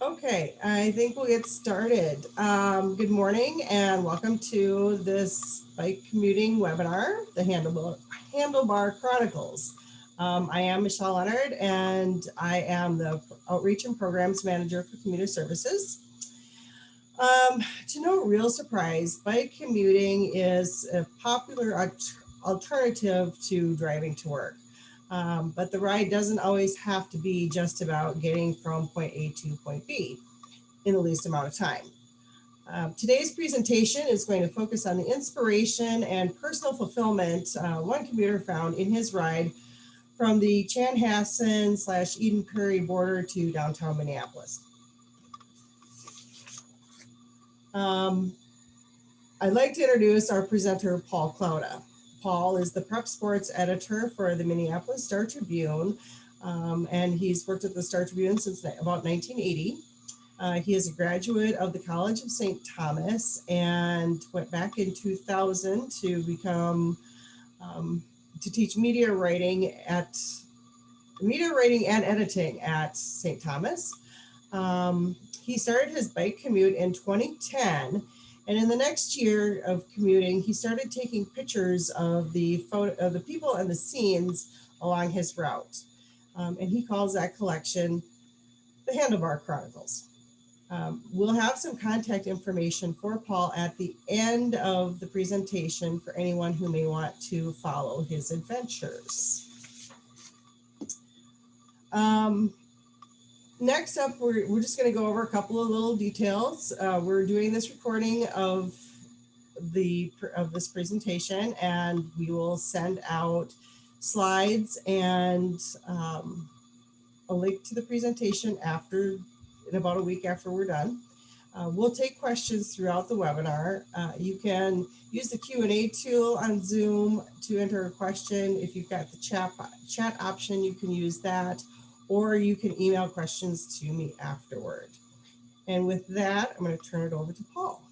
Okay, I think we'll get started. Good morning and welcome to this bike commuting webinar, the Handlebar Chronicles. I am Michelle Leonard and I am the Outreach and Programs Manager for Commuter Services. To no real surprise, bike commuting is a popular alternative to driving to work. But the ride doesn't always have to be just about getting from point A to point B in the least amount of time. Today's presentation is going to focus on the inspiration and personal fulfillment one commuter found in his ride from the Chanhassen/Eden Prairie border to downtown Minneapolis. I'd like to introduce our presenter, Paul Klauda. Paul is the prep sports editor for the Minneapolis Star Tribune, and he's worked at the Star Tribune since about 1980. He is a graduate of the College of St. Thomas and went back in 2000 to become, to teach media writing and editing at St. Thomas. He started his bike commute in 2010. And in the next year of commuting, he started taking pictures of the people and the scenes along his route. And he calls that collection the Handlebar Chronicles. We'll have some contact information for Paul at the end of the presentation for anyone who may want to follow his adventures. Next up, we're just going to go over a couple of little details. We're doing this recording of this presentation, and we will send out slides and a link to the presentation in about a week after we're done. We'll take questions throughout the webinar. You can use the Q&A tool on Zoom to enter a question. If you've got the chat option, you can use that, or you can email questions to me afterward. And with that, I'm going to turn it over to Paul.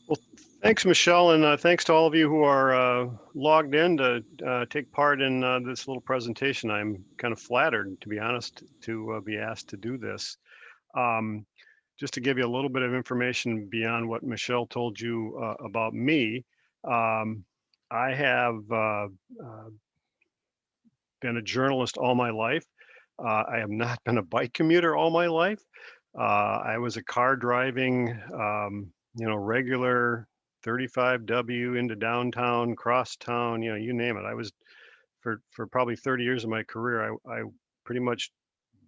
Well, thanks, Michelle, and thanks to all of you who are logged in to take part in this little presentation. I'm kind of flattered, to be honest, to be asked to do this. Just to give you a little bit of information beyond what Michelle told you about me, I have been a journalist all my life. I have not been a bike commuter all my life. I was a car driving, regular 35W into downtown, cross town, you name it. I was for probably 30 years of my career, I pretty much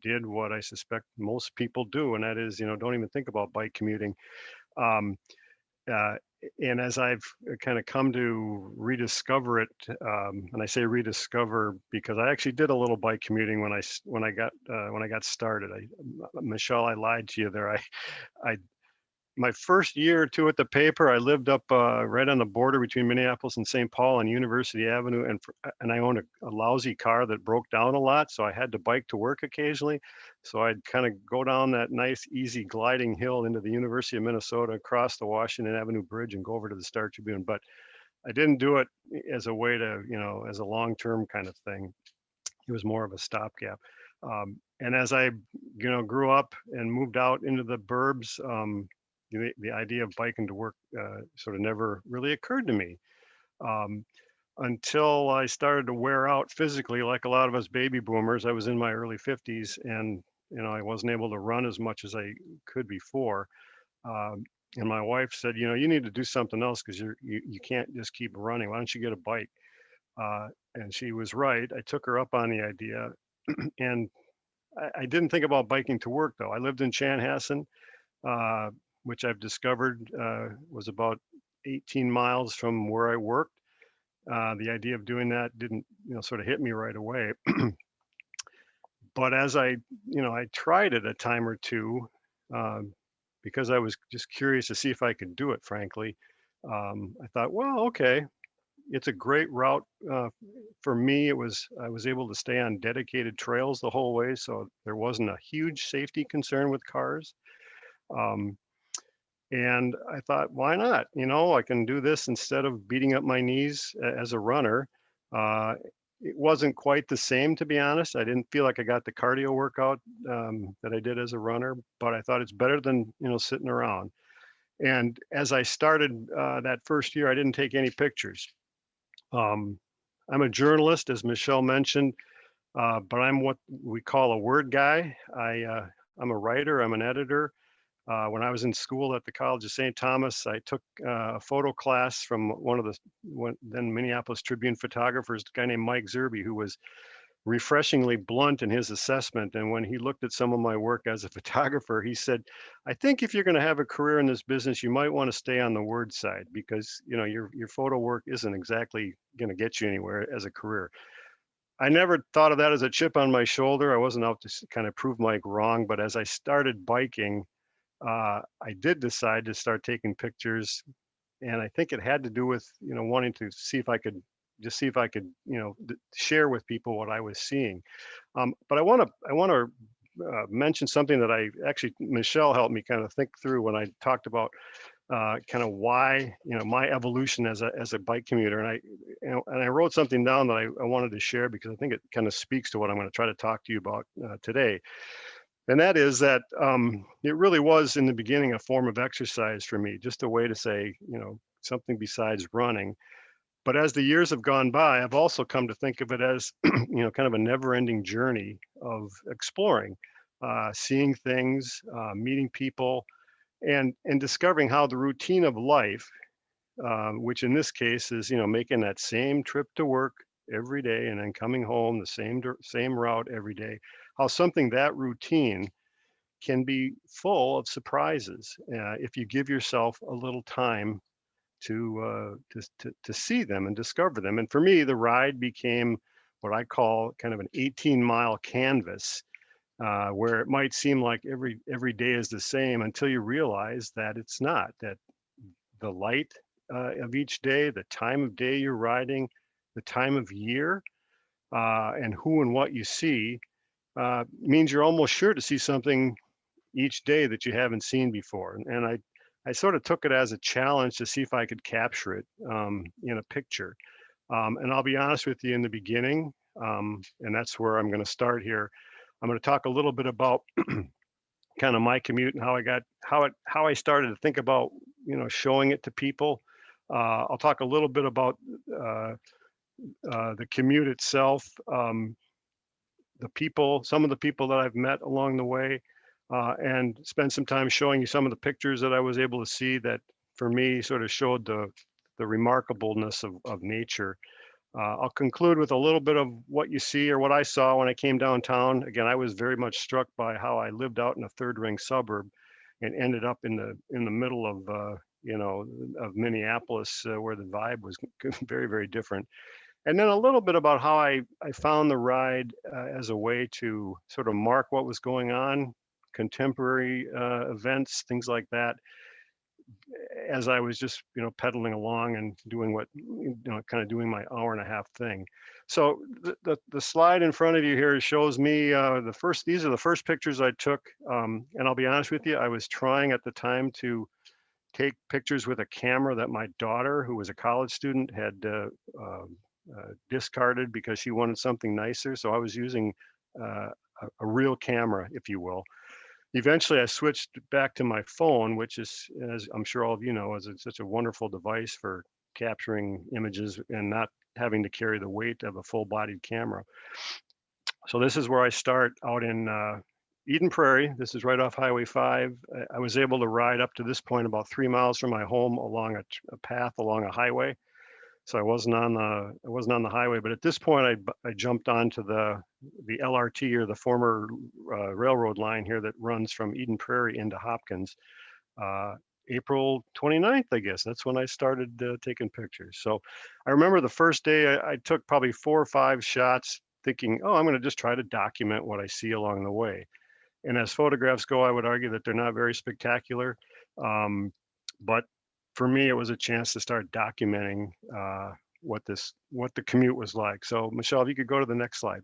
did what I suspect most people do, and that is, don't even think about bike commuting. And as I've kind of come to rediscover it, and I say rediscover because I actually did a little bike commuting when I got started. Michelle, I lied to you there. My first year or two at the paper, I lived up right on the border between Minneapolis and St. Paul on University Avenue, and I owned a lousy car that broke down a lot, so I had to bike to work occasionally. So I'd kind of go down that nice, easy gliding hill into the University of Minnesota, across the Washington Avenue Bridge, and go over to the Star Tribune. But I didn't do it as a way to, as a long-term kind of thing. It was more of a stopgap. And as I, grew up and moved out into the burbs, the idea of biking to work sort of never really occurred to me until I started to wear out physically, like a lot of us baby boomers. I was in my early 50s, and I wasn't able to run as much as I could before. And my wife said, you need to do something else because you can't just keep running. Why don't you get a bike? And she was right. I took her up on the idea, and I didn't think about biking to work though. I lived in Chanhassen, which I've discovered was about 18 miles from where I worked. The idea of doing that didn't, sort of hit me right away. But as I tried it a time or two, because I was just curious to see if I could do it, frankly. I thought, well, okay, it's a great route. For me, I was able to stay on dedicated trails the whole way, so there wasn't a huge safety concern with cars. And I thought, why not? I can do this instead of beating up my knees as a runner. it wasn't quite the same, to be honest. I didn't feel like I got the cardio workout that I did as a runner, but I thought it's better than, sitting around. And as I started that first year, I didn't take any pictures. Um, I'm a journalist, as Michelle mentioned, but I'm what we call a word guy. I'm a writer. I'm an editor. When I was in school at the College of St. Thomas, I took a photo class from one of the then Minneapolis Tribune photographers, a guy named Mike Zerby, who was refreshingly blunt in his assessment. And when he looked at some of my work as a photographer, he said, "I think if you're going to have a career in this business, you might want to stay on the word side because your photo work isn't exactly going to get you anywhere as a career." I never thought of that as a chip on my shoulder. I wasn't out to kind of prove Mike wrong, but as I started biking, I did decide to start taking pictures, and I think it had to do with wanting to see if I could share with people what I was seeing. But I want to mention something that I actually Michelle helped me kind of think through when I talked about kind of why my evolution as a bike commuter, and I wrote something down that I wanted to share because I think it kind of speaks to what I'm going to try to talk to you about today. And that is that it really was in the beginning a form of exercise for me, just a way to say, something besides running. But as the years have gone by, I've also come to think of it as, kind of a never-ending journey of exploring, seeing things, meeting people, and discovering how the routine of life, which in this case is, making that same trip to work every day and then coming home the same route every day, how something that routine can be full of surprises if you give yourself a little time to see them and discover them. And for me, the ride became what I call kind of an 18-mile canvas, where it might seem like every day is the same until you realize that it's not. That the light of each day, the time of day you're riding, the time of year, and who and what you see means you're almost sure to see something each day that you haven't seen before. And I sort of took it as a challenge to see if I could capture it in a picture. And I'll be honest with you in the beginning, and that's where I'm going to start here. I'm going to talk a little bit about kind of my commute and how I started to think about showing it to people. I'll talk a little bit about the commute itself, some of the people that I've met along the way, and spend some time showing you some of the pictures that I was able to see that for me sort of showed the remarkableness of nature. I'll conclude with a little bit of what you see or what I saw when I came downtown. Again, I was very much struck by how I lived out in a third ring suburb and ended up in the middle of Minneapolis, where the vibe was very, very different. And then a little bit about how I found the ride as a way to sort of mark what was going on, contemporary events, things like that, as I was just, pedaling along and doing kind of doing my hour and a half thing. So the slide in front of you here shows me these are the first pictures I took. And I'll be honest with you, I was trying at the time to take pictures with a camera that my daughter, who was a college student, had discarded because she wanted something nicer. So I was using a real camera, if you will. Eventually, I switched back to my phone, which is, as I'm sure all of you know, is such a wonderful device for capturing images and not having to carry the weight of a full-bodied camera. So this is where I start out in Eden Prairie. This is right off Highway 5. I was able to ride up to this point about 3 miles from my home along a path along a highway. So I wasn't on the highway, but at this point I jumped onto the LRT, or the former railroad line here that runs from Eden Prairie into Hopkins. April 29th, I guess. That's when I started taking pictures. So I remember the first day I took probably 4 or 5 shots thinking, oh, I'm going to just try to document what I see along the way. And as photographs go, I would argue that they're not very spectacular. But for me, it was a chance to start documenting what the commute was like. So Michelle, if you could go to the next slide.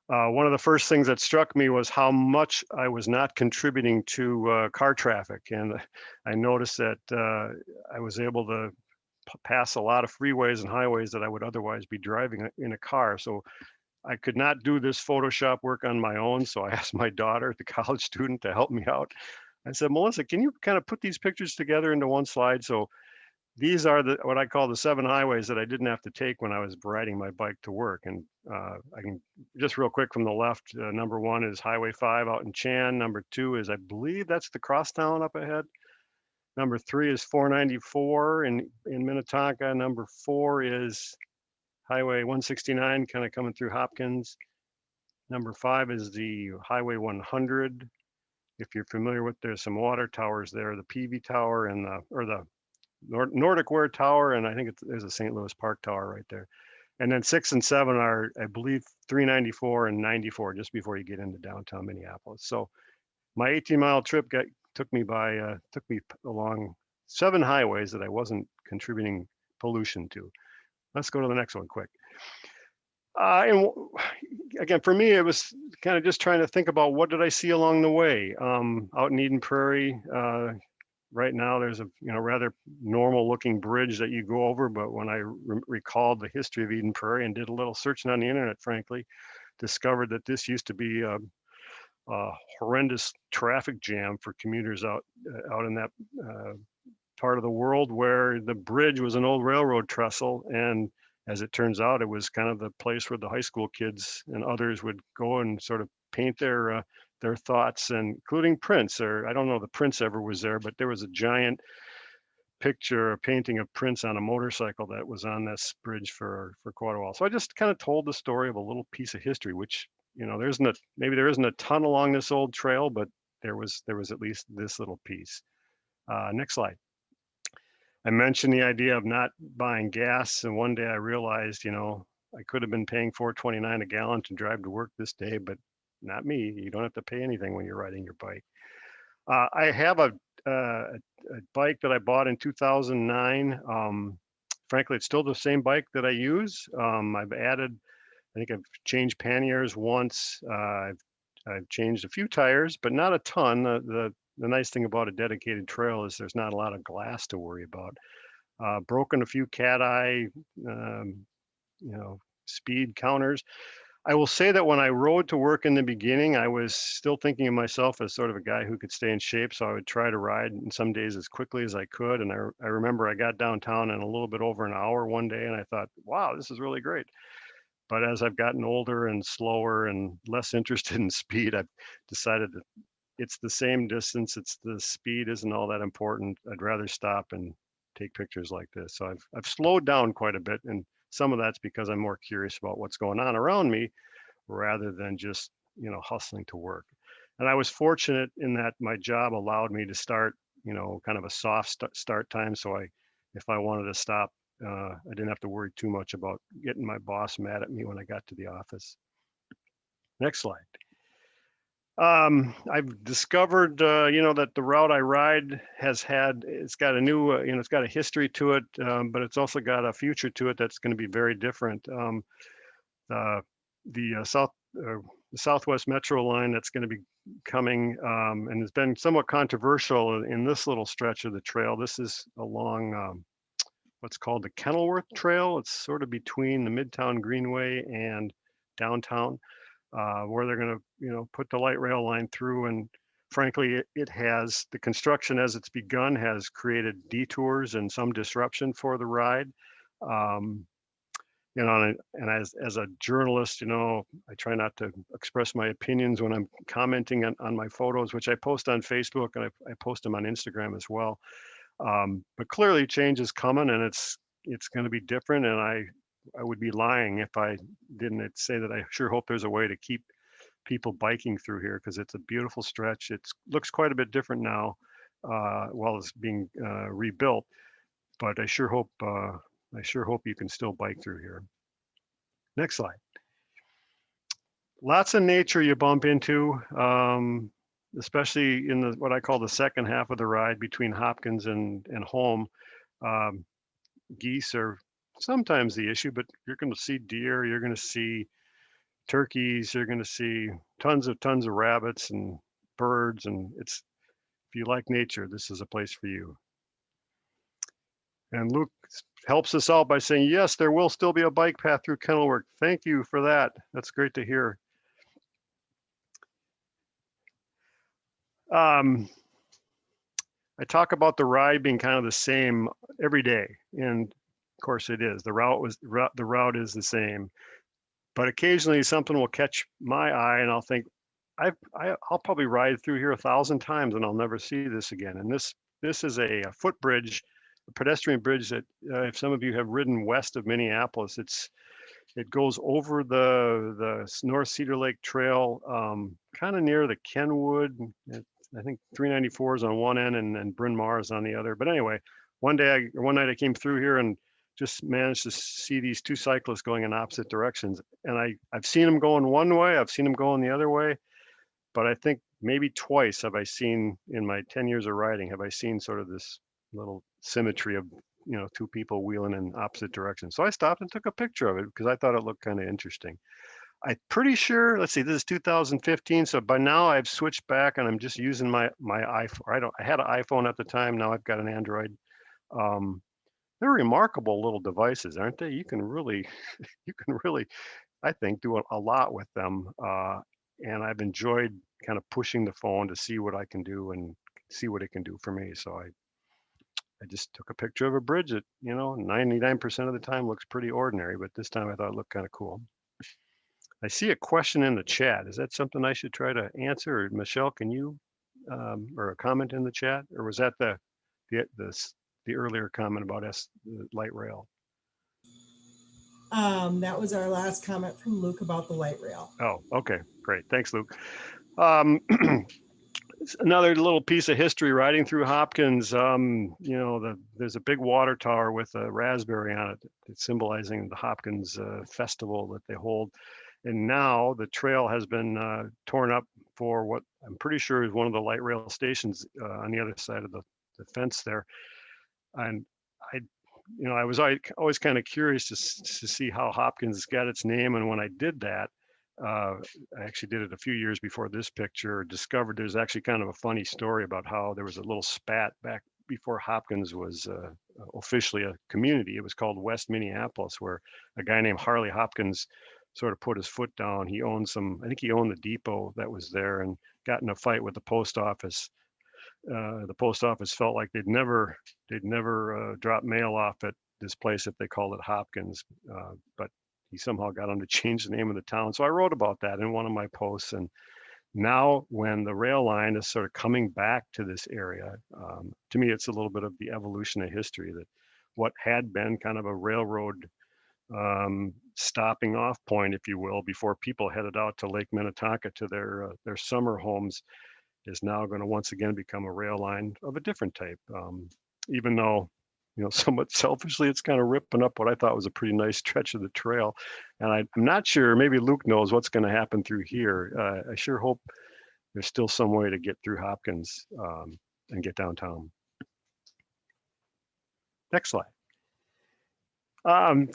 One of the first things that struck me was how much I was not contributing to car traffic. And I noticed that I was able to pass a lot of freeways and highways that I would otherwise be driving in a car. So I could not do this Photoshop work on my own. So I asked my daughter, the college student, to help me out. I said, Melissa, can you kind of put these pictures together into one slide? So these are what I call the 7 highways that I didn't have to take when I was riding my bike to work. And I can just real quick from the left, number 1 is Highway 5 out in Chan. Number 2 is, I believe that's the crosstown up ahead. Number 3 is 494 in Minnetonka. Number 4 is Highway 169 kind of coming through Hopkins. Number 5 is the Highway 100. If you're familiar with, there's some water towers there, the PV Tower and the Nordic Ware Tower, and I think there's a St. Louis Park Tower right there. And then 6 and 7 are, I believe, 394 and 94, just before you get into downtown Minneapolis. So my 18-mile trip took me along 7 highways that I wasn't contributing pollution to. Let's go to the next one quick. And again, for me, it was kind of just trying to think about what did I see along the way. Out in Eden Prairie, right now there's a rather normal looking bridge that you go over, but when I recalled the history of Eden Prairie and did a little searching on the internet, frankly, discovered that this used to be a horrendous traffic jam for commuters out in that part of the world, where the bridge was an old railroad trestle, and as it turns out, it was kind of the place where the high school kids and others would go and sort of paint their thoughts, and including Prince. Or I don't know if Prince ever was there, but there was a giant picture, a painting of Prince on a motorcycle that was on this bridge for quite a while. So I just kind of told the story of a little piece of history, which maybe there isn't a ton along this old trail, but there was at least this little piece. Next slide. I mentioned the idea of not buying gas, and one day I realized, I could have been paying $4.29 a gallon to drive to work this day, but not me. You don't have to pay anything when you're riding your bike. I have a bike that I bought in 2009. Frankly, it's still the same bike that I use. I think I've changed panniers once. I've changed a few tires, but not a ton. The nice thing about a dedicated trail is there's not a lot of glass to worry about. Broken a few cat eye, speed counters. I will say that when I rode to work in the beginning, I was still thinking of myself as sort of a guy who could stay in shape. So I would try to ride in some days as quickly as I could. And I remember I got downtown in a little bit over an hour one day, and I thought, wow, this is really great. But as I've gotten older and slower and less interested in speed, I've decided that it's the same distance. It's the speed isn't all that important. I'd rather stop and take pictures like this. So I've slowed down quite a bit, and some of that's because I'm more curious about what's going on around me rather than just, hustling to work. And I was fortunate in that my job allowed me to start, kind of a soft start time. So if I wanted to stop, I didn't have to worry too much about getting my boss mad at me when I got to the office. Next slide. I've discovered, that the route I ride it's got a new, it's got a history to it, but it's also got a future to it that's going to be very different. The Southwest Metro line that's going to be coming, and has been somewhat controversial in this little stretch of the trail. This is along what's called the Kenilworth Trail. It's sort of between the Midtown Greenway and downtown, where they're going to, put the light rail line through. And frankly, it has, the construction as it's begun has created detours and some disruption for the ride. And as a journalist, I try not to express my opinions when I'm commenting on my photos, which I post on Facebook, and I post them on Instagram as well. But clearly change is coming, and it's going to be different. And I would be lying if I didn't say that I sure hope there's a way to keep people biking through here, because it's a beautiful stretch. It looks quite a bit different now while it's being rebuilt. But I sure hope you can still bike through here. Next slide. Lots of nature you bump into, especially in what I call the second half of the ride between Hopkins and home. Geese are sometimes the issue, but you're going to see deer, you're going to see turkeys, you're going to see tons of rabbits and birds. And if you like nature, this is a place for you. And Luke helps us out by saying, yes, there will still be a bike path through Kenilworth. Thank you for that. That's great to hear. I talk about the ride being kind of the same every day, and of course it is. The route is the same, but occasionally something will catch my eye, and I'll think, I'll probably ride through here 1,000 times, and I'll never see this again. And this is a footbridge, a pedestrian bridge that, if some of you have ridden west of Minneapolis, it goes over the North Cedar Lake Trail, kind of near the Kenwood. I think 394 is on one end and Bryn Mawr is on the other. But anyway, one night I came through here and just managed to see these two cyclists going in opposite directions. And I've seen them going one way, I've seen them going the other way, but I think maybe twice have I seen, in my 10 years of riding, have I seen sort of this little symmetry of, two people wheeling in opposite directions. So I stopped and took a picture of it because I thought it looked kind of interesting. I'm pretty sure, let's see, this is 2015. So by now I've switched back and I'm just using my iPhone. I had an iPhone at the time. Now I've got an Android. They're remarkable little devices, aren't they? You can really, I think, do a lot with them. And I've enjoyed kind of pushing the phone to see what I can do and see what it can do for me. So I just took a picture of a bridge that, 99% of the time looks pretty ordinary, but this time I thought it looked kind of cool. I see a question in the chat. Is that something I should try to answer? Or Michelle, can you, or a comment in the chat? Or was that the earlier comment about the light rail? That was our last comment from Luke about the light rail. Oh, okay, great. Thanks, Luke. Another little piece of history riding through Hopkins. There's a big water tower with a raspberry on it. It's symbolizing the Hopkins festival that they hold. And now the trail has been torn up for what I'm pretty sure is one of the light rail stations on the other side of the fence there. And I was always kind of curious to see how Hopkins got its name. And when I did that, I actually did it a few years before this picture, discovered there's actually kind of a funny story about how there was a little spat back before Hopkins was officially a community. It was called West Minneapolis, where a guy named Harley Hopkins sort of put his foot down. He owned I think he owned the depot that was there, and got in a fight with the post office. The post office felt like they'd never drop mail off at this place if they called it Hopkins, but he somehow got them to change the name of the town. So I wrote about that in one of my posts. And now when the rail line is sort of coming back to this area, to me, it's a little bit of the evolution of history, that what had been kind of a railroad stopping off point, if you will, before people headed out to Lake Minnetonka to their summer homes, is now going to once again become a rail line of a different type. Even though, somewhat selfishly, it's kind of ripping up what I thought was a pretty nice stretch of the trail. And I'm not sure, maybe Luke knows what's going to happen through here. I sure hope there's still some way to get through Hopkins and get downtown. Next slide.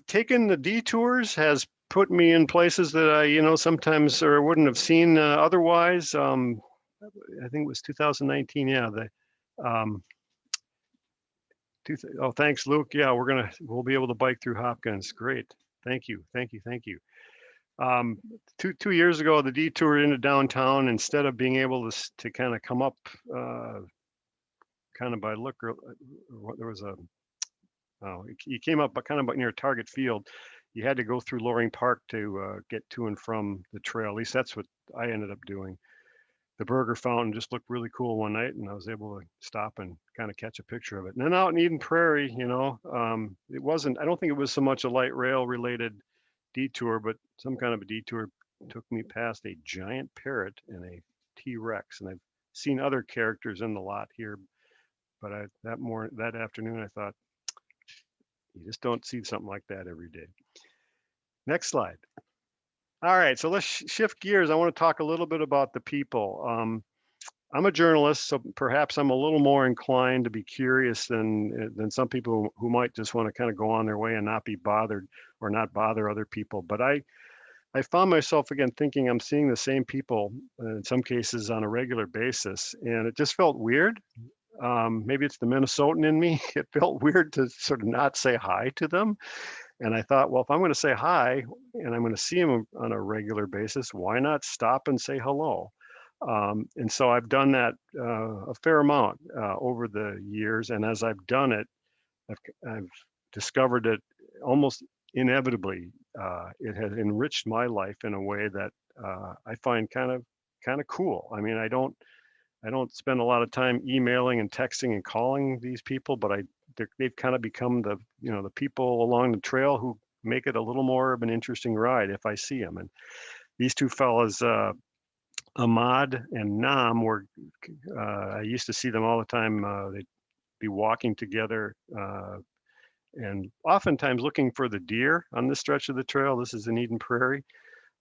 Taking the detours has put me in places that I, sometimes or wouldn't have seen otherwise. I think it was 2019. Yeah. Oh, thanks, Luke. Yeah, we'll be able to bike through Hopkins. Great. Thank you. 2 years ago, the detour into downtown, instead of being able to kind of come up kind of by there was you came up kind of near Target Field. You had to go through Loring Park to get to and from the trail. At least that's what I ended up doing. The Burger Fountain just looked really cool one night, and I was able to stop and kind of catch a picture of it. And then out in Eden Prairie, it wasn't, I don't think it was so much a light rail related detour, but some kind of a detour took me past a giant parrot and a T-Rex. And I've seen other characters in the lot here, but that afternoon I thought, you just don't see something like that every day. Next slide. All right, so let's shift gears. I want to talk a little bit about the people. I'm a journalist, so perhaps I'm a little more inclined to be curious than some people who might just want to kind of go on their way and not be bothered or not bother other people. But I found myself again thinking I'm seeing the same people in some cases on a regular basis, and it just felt weird. maybe it's the Minnesotan in me. It felt weird to sort of not say hi to them. And I thought, well, if I'm going to say hi and I'm going to see them on a regular basis, why not stop and say hello? And so I've done that a fair amount over the years. And as I've done it, I've discovered that almost inevitably it has enriched my life in a way that I find kind of cool. I mean, I don't spend a lot of time emailing and texting and calling these people, but they've kind of become the people along the trail who make it a little more of an interesting ride if I see them. And these two fellas, Ahmad and Nam, were I used to see them all the time. They'd be walking together and oftentimes looking for the deer on this stretch of the trail. This is in Eden Prairie.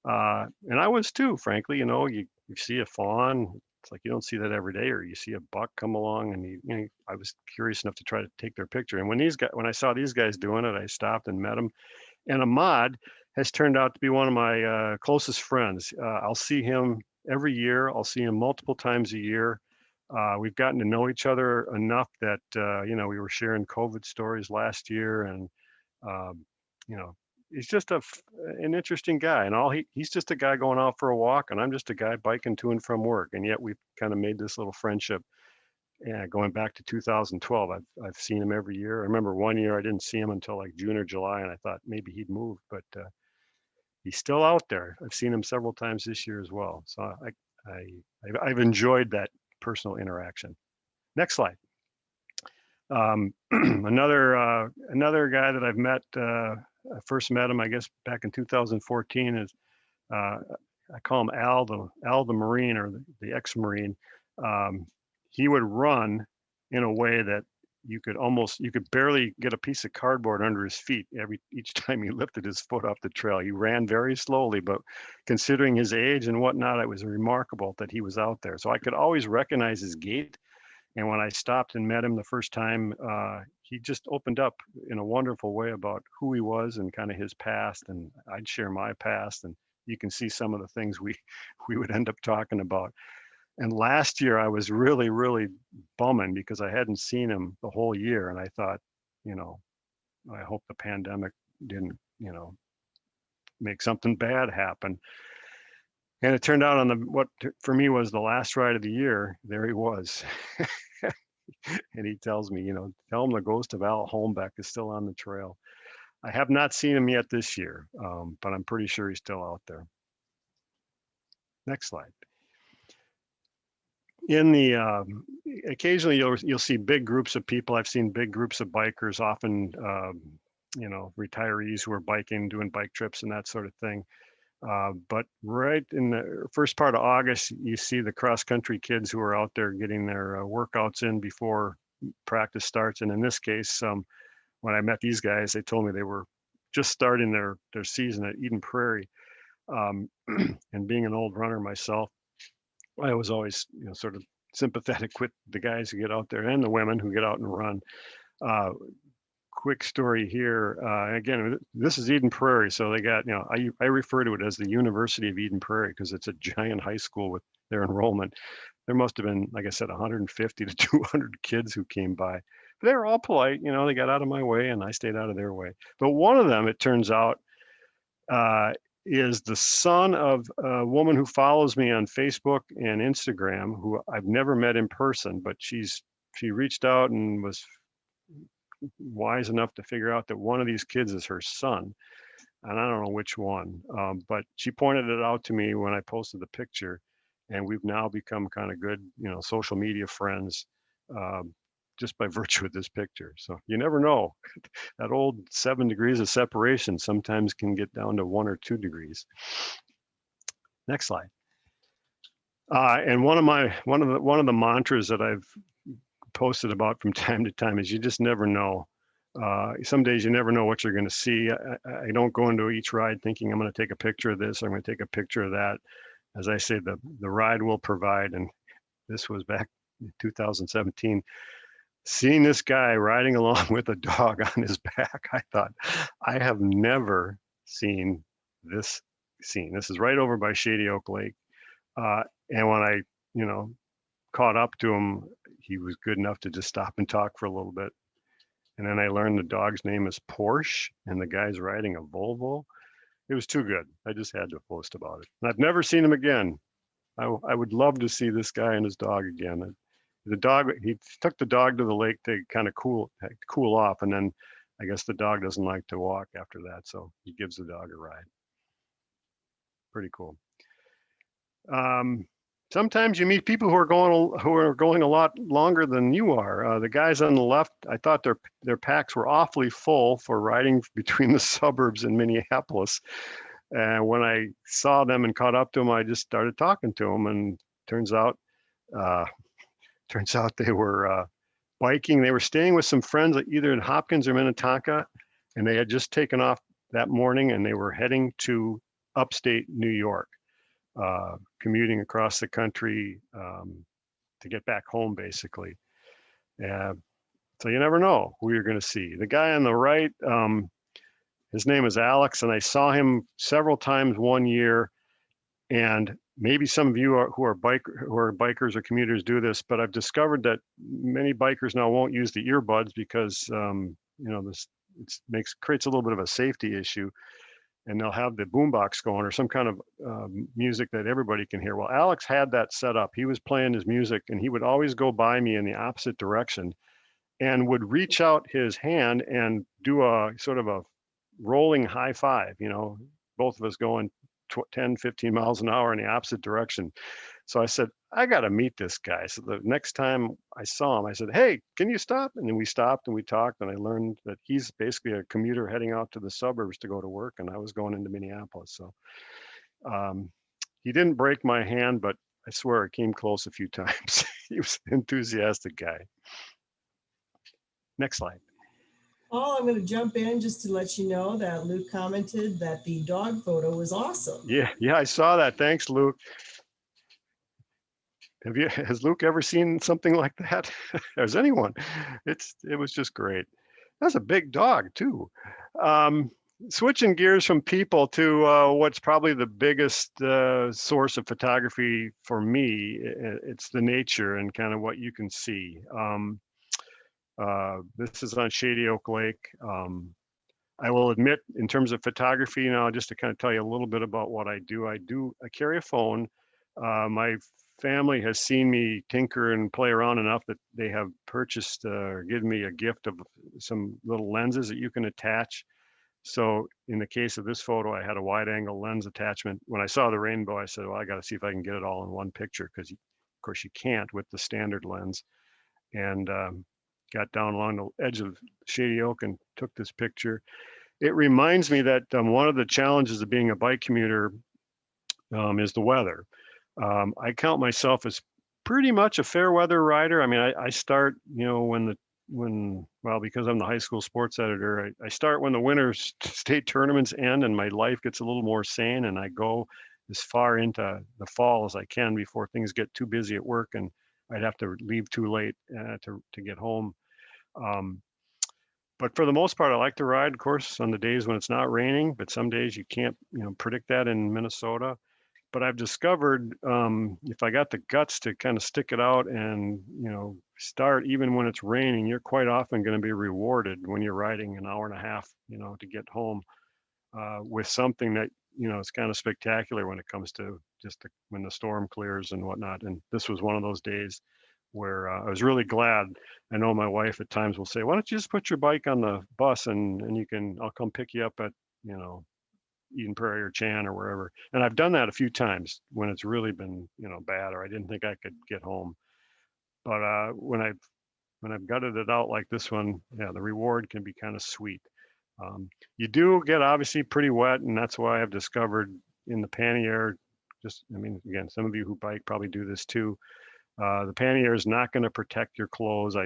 And I was too, frankly. You see a fawn, it's like you don't see that every day, or you see a buck come along, and I was curious enough to try to take their picture. And when I saw these guys doing it, I stopped and met them. And Ahmad has turned out to be one of my closest friends. I'll see him every year. I'll see him multiple times a year. We've gotten to know each other enough that we were sharing COVID stories last year, and um, you know, he's just an interesting guy. And he's just a guy going out for a walk, and I'm just a guy biking to and from work. And yet we've kind of made this little friendship. And going back to 2012, I've seen him every year. I remember one year I didn't see him until like June or July, and I thought maybe he'd moved, but he's still out there. I've seen him several times this year as well. So I've enjoyed that personal interaction. Next slide. Another guy that I've met. I first met him, I guess, back in 2014. Is I call him Al the Marine, or the ex-Marine. He would run in a way that you could barely get a piece of cardboard under his feet each time he lifted his foot off the trail. He ran very slowly, but considering his age and whatnot, it was remarkable that he was out there. So I could always recognize his gait. And when I stopped and met him the first time, he just opened up in a wonderful way about who he was and kind of his past. And I'd share my past, and you can see some of the things we would end up talking about. And last year I was really, really bumming because I hadn't seen him the whole year. And I thought, I hope the pandemic didn't, make something bad happen. And it turned out on what for me was the last ride of the year, there he was. And he tells me, tell him the ghost of Al Holmbeck is still on the trail. I have not seen him yet this year, but I'm pretty sure he's still out there. Next slide. Occasionally you'll see big groups of people. I've seen big groups of bikers, often retirees who are biking, doing bike trips and that sort of thing. But right in the first part of August, you see the cross-country kids who are out there getting their workouts in before practice starts. And in this case, when I met these guys, they told me they were just starting their season at Eden Prairie. And being an old runner myself, I was always sort of sympathetic with the guys who get out there and the women who get out and run. Quick story here. Again, this is Eden Prairie, so they got, I refer to it as the University of Eden Prairie because it's a giant high school with their enrollment. There must have been, like I said, 150 to 200 kids who came by. But they were all polite, they got out of my way and I stayed out of their way. But one of them, it turns out, is the son of a woman who follows me on Facebook and Instagram, who I've never met in person, but she reached out and was wise enough to figure out that one of these kids is her son, and I don't know which one, but she pointed it out to me when I posted the picture, and we've now become kind of good, social media friends, just by virtue of this picture. So you never know. That old 7 degrees of separation sometimes can get down to 1 or 2 degrees. Next slide. And one of the mantras that I've posted about from time to time is you just never know. Some days you never know what you're going to see. I don't go into each ride thinking I'm going to take a picture of this, I'm going to take a picture of that. As I say, the ride will provide. And this was back in 2017. Seeing this guy riding along with a dog on his back, I thought, I have never seen this scene. This is right over by Shady Oak Lake. And when I, caught up to him, he was good enough to just stop and talk for a little bit. And then I learned the dog's name is Porsche, and the guy's riding a Volvo. It was too good. I just had to post about it. And I've never seen him again. I would love to see this guy and his dog again. The dog, he took the dog to the lake to kind of cool off, and then I guess the dog doesn't like to walk after that, so he gives the dog a ride. Pretty cool. Sometimes you meet people who are going a lot longer than you are. The guys on the left, I thought their packs were awfully full for riding between the suburbs in Minneapolis. And when I saw them and caught up to them, I just started talking to them, and turns out they were biking. They were staying with some friends either in Hopkins or Minnetonka, and they had just taken off that morning, and they were heading to upstate New York, commuting across the country to get back home, basically. So you never know who you're going to see. The guy on the right, his name is Alex, and I saw him several times one year. And maybe some of you who are bikers or commuters do this, but I've discovered that many bikers now won't use the earbuds because this creates a little bit of a safety issue, and they'll have the boombox going or some kind of music that everybody can hear. Well, Alex had that set up. He was playing his music, and he would always go by me in the opposite direction, and would reach out his hand and do a sort of a rolling high five. Both of us going 10, 15 miles an hour in the opposite direction. So I said, I got to meet this guy. So the next time I saw him, I said, hey, can you stop? And then we stopped and we talked, and I learned that he's basically a commuter heading out to the suburbs to go to work, and I was going into Minneapolis. So he didn't break my hand, but I swear it came close a few times. He was an enthusiastic guy. Next slide. Paul, I'm going to jump in just to let you know that Luke commented that the dog photo was awesome. Yeah, I saw that. Thanks, Luke. Has Luke ever seen something like that? Has anyone? It was just great. That's a big dog too. Switching gears from people to what's probably the biggest source of photography for me, it's the nature and kind of what you can see. This is on Shady Oak Lake. I will admit, in terms of photography now, just to kind of tell you a little bit about what I do. I carry a phone. My family has seen me tinker and play around enough that they have purchased or given me a gift of some little lenses that you can attach. So in the case of this photo, I had a wide angle lens attachment. When I saw the rainbow, I said, well, I got to see if I can get it all in one picture, because of course you can't with the standard lens. And got down along the edge of Shady Oak and took this picture. It reminds me that one of the challenges of being a bike commuter is the weather. I count myself as pretty much a fair weather rider. I mean, I start, because I'm the high school sports editor, I start when the winter state tournaments end and my life gets a little more sane, and I go as far into the fall as I can before things get too busy at work and I'd have to leave too late to get home. But for the most part, I like to ride, of course, on the days when it's not raining, but some days you can't, predict that in Minnesota. But I've discovered if I got the guts to kind of stick it out and, start even when it's raining, you're quite often going to be rewarded when you're riding an hour and a half, to get home with something that, is kind of spectacular when it comes to just when the storm clears and whatnot. And this was one of those days where I was really glad. I know my wife at times will say, why don't you just put your bike on the bus and I'll come pick you up at, Eden Prairie or Chan or wherever. And I've done that a few times when it's really been, bad, or I didn't think I could get home. But when I've gutted it out like this one, yeah, the reward can be kind of sweet. You do get obviously pretty wet, and that's why I've discovered in the pannier, again, some of you who bike probably do this too. The pannier is not going to protect your clothes.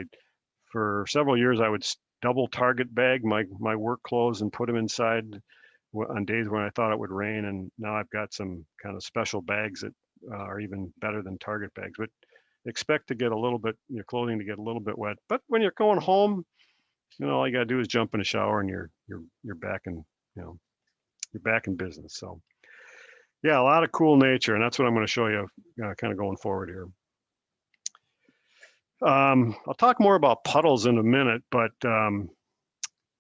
For several years, I would double target bag my work clothes and put them inside on days when I thought it would rain. And now I've got some kind of special bags that are even better than target bags. But expect to get your clothing to get a little bit wet. But when you're going home, all you got to do is jump in a shower and you're back in you're back in business. So yeah, a lot of cool nature, and that's what I'm going to show you kind of going forward here. I'll talk more about puddles in a minute, but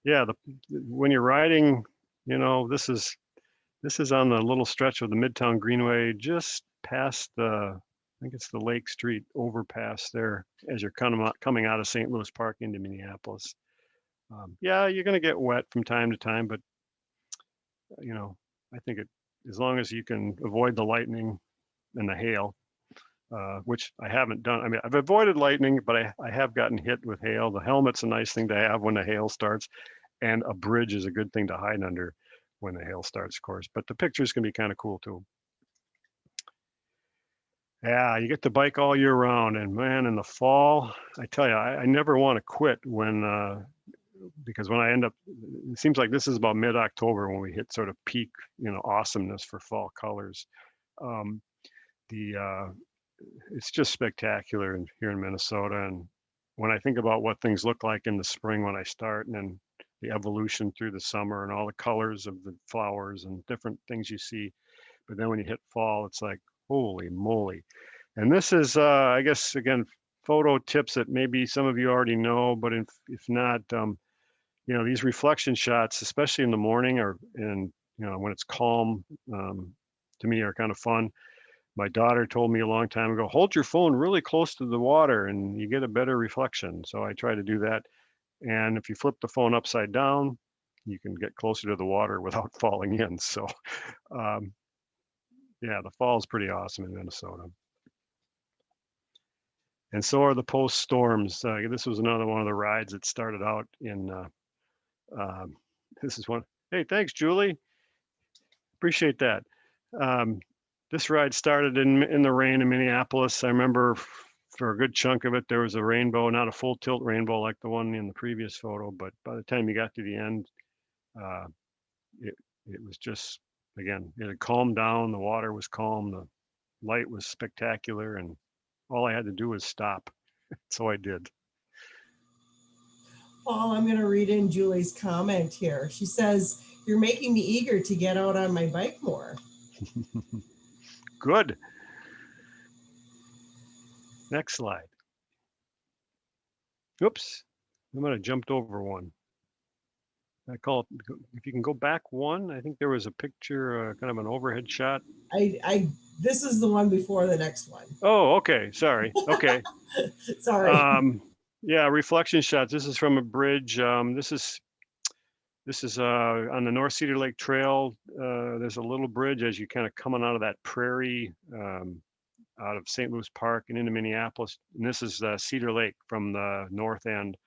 yeah, when you're riding, this is on the little stretch of the Midtown Greenway, just past I think it's the Lake Street overpass there as you're coming out of St. Louis Park into Minneapolis. Yeah, you're going to get wet from time to time, but I think as long as you can avoid the lightning and the hail, which I haven't done. I mean, I've avoided lightning, but I have gotten hit with hail. The helmet's a nice thing to have when the hail starts, and a bridge is a good thing to hide under when the hail starts, of course. But the pictures can be kind of cool too. Yeah, you get to bike all year round, and man, in the fall, I tell you, I never want to quit because when I end up, it seems like this is about mid-October when we hit sort of peak, awesomeness for fall colors. Um, it's just spectacular here in Minnesota. And when I think about what things look like in the spring when I start, and then the evolution through the summer and all the colors of the flowers and different things you see, but then when you hit fall, it's like, holy moly. And this is, I guess, again, photo tips that maybe some of you already know, but if not, these reflection shots, especially in the morning and when it's calm, to me are kind of fun. My daughter told me a long time ago, hold your phone really close to the water and you get a better reflection. So I try to do that. And if you flip the phone upside down, you can get closer to the water without falling in. So yeah, the fall is pretty awesome in Minnesota. And so are the post storms. This was another one of the rides that started out in, this is one. Hey, thanks, Julie. Appreciate that. This ride started in the rain in Minneapolis. I remember for a good chunk of it, there was a rainbow, not a full tilt rainbow like the one in the previous photo, but by the time you got to the end, uh, it was just, again, it had calmed down. The water was calm. The light was spectacular. And all I had to do was stop. So I did. Paul, I'm going to read in Julie's comment here. She says, "You're making me eager to get out on my bike more." Good. Next slide. Oops, I might have jumped over one. I call it, if you can go back one, I think there was a picture, kind of an overhead shot. This is the one before the next one. Oh, okay. Sorry. Okay. Sorry. Yeah, reflection shots. This is from a bridge. This is on the North Cedar Lake Trail. There's a little bridge as you kind of coming out of that prairie, out of St. Louis Park and into Minneapolis. And this is Cedar Lake from the north end.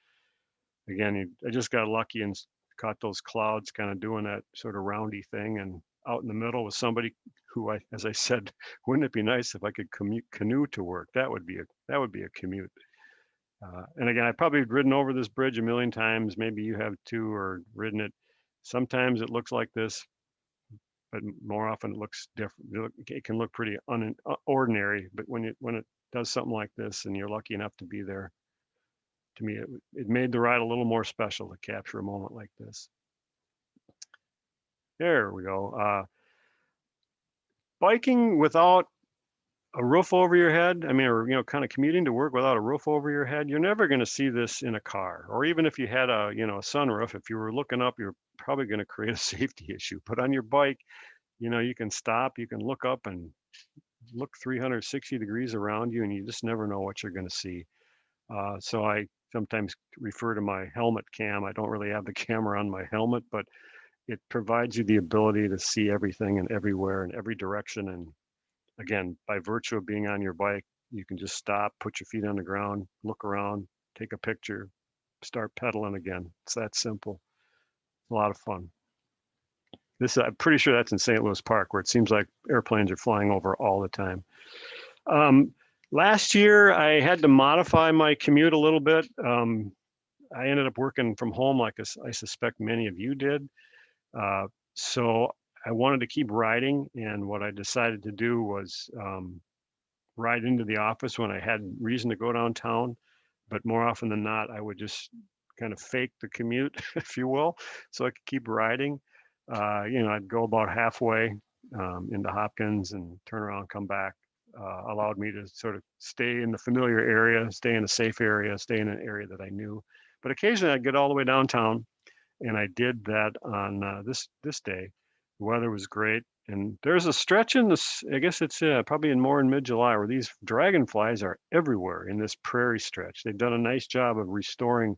Again, I just got lucky and caught those clouds kind of doing that sort of roundy thing, and out in the middle with somebody who, as I said, wouldn't it be nice if I could canoe to work? That would be a commute. And again, I've probably ridden over this bridge a million times. Maybe you have too, or ridden it. Sometimes it looks like this, but more often it looks different. It can look pretty ordinary, but when it does something like this and you're lucky enough to be there, to me, it made the ride a little more special to capture a moment like this. There we go. Biking without a roof over your head, I mean, or, kind of commuting to work without a roof over your head, you're never going to see this in a car. Or even if you had a sunroof, if you were looking up, you're probably going to create a safety issue. But on your bike, you can stop, you can look up and look 360 degrees around you, and you just never know what you're going to see. So I sometimes refer to my helmet cam. I don't really have the camera on my helmet, but it provides you the ability to see everything and everywhere in every direction. And again, by virtue of being on your bike, you can just stop, put your feet on the ground, look around, take a picture, start pedaling again. It's that simple. A lot of fun. I'm pretty sure that's in St. Louis Park, where it seems like airplanes are flying over all the time. Last year, I had to modify my commute a little bit. I ended up working from home, like I suspect many of you did. So I wanted to keep riding, and what I decided to do was ride into the office when I had reason to go downtown. But more often than not, I would just kind of fake the commute, if you will, so I could keep riding. I'd go about halfway into Hopkins and turn around, come back. allowed me to sort of stay in the familiar area, stay in a safe area, stay in an area that I knew. But occasionally I'd get all the way downtown, and I did that on this day. The weather was great, and there's a stretch in this. I guess it's probably in mid-July where these dragonflies are everywhere in this prairie stretch. They've done a nice job of restoring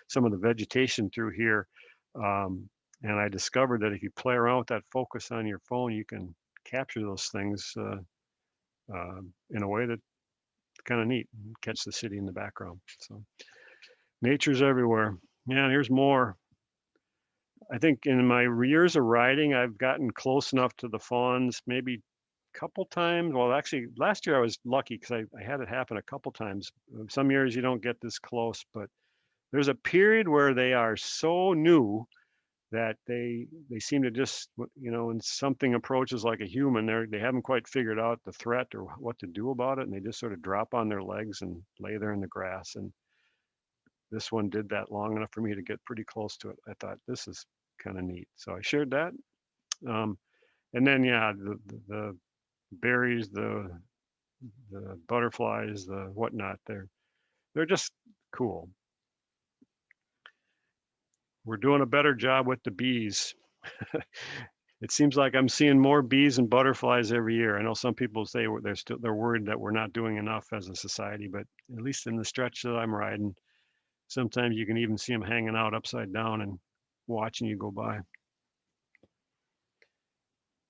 some of the vegetation through here. And I discovered that if you play around with that focus on your phone, you can capture those things in a way that's kind of neat. Catch the city in the background. So nature's everywhere. Yeah, and here's more. I think in my years of riding, I've gotten close enough to the fawns, maybe a couple times. Well, actually, last year I was lucky because I had it happen a couple times. Some years you don't get this close, but there's a period where they are so new that they seem to just, when something approaches like a human, they haven't quite figured out the threat or what to do about it, and they just sort of drop on their legs and lay there in the grass. And this one did that long enough for me to get pretty close to it. I thought this is kind of neat, so I shared that. And then yeah, the berries, the butterflies, the whatnot, they're just cool. We're doing a better job with the bees. It seems like I'm seeing more bees and butterflies every year. I know some people say they're worried that we're not doing enough as a society, but at least in the stretch that I'm riding, sometimes you can even see them hanging out upside down and watching you go by.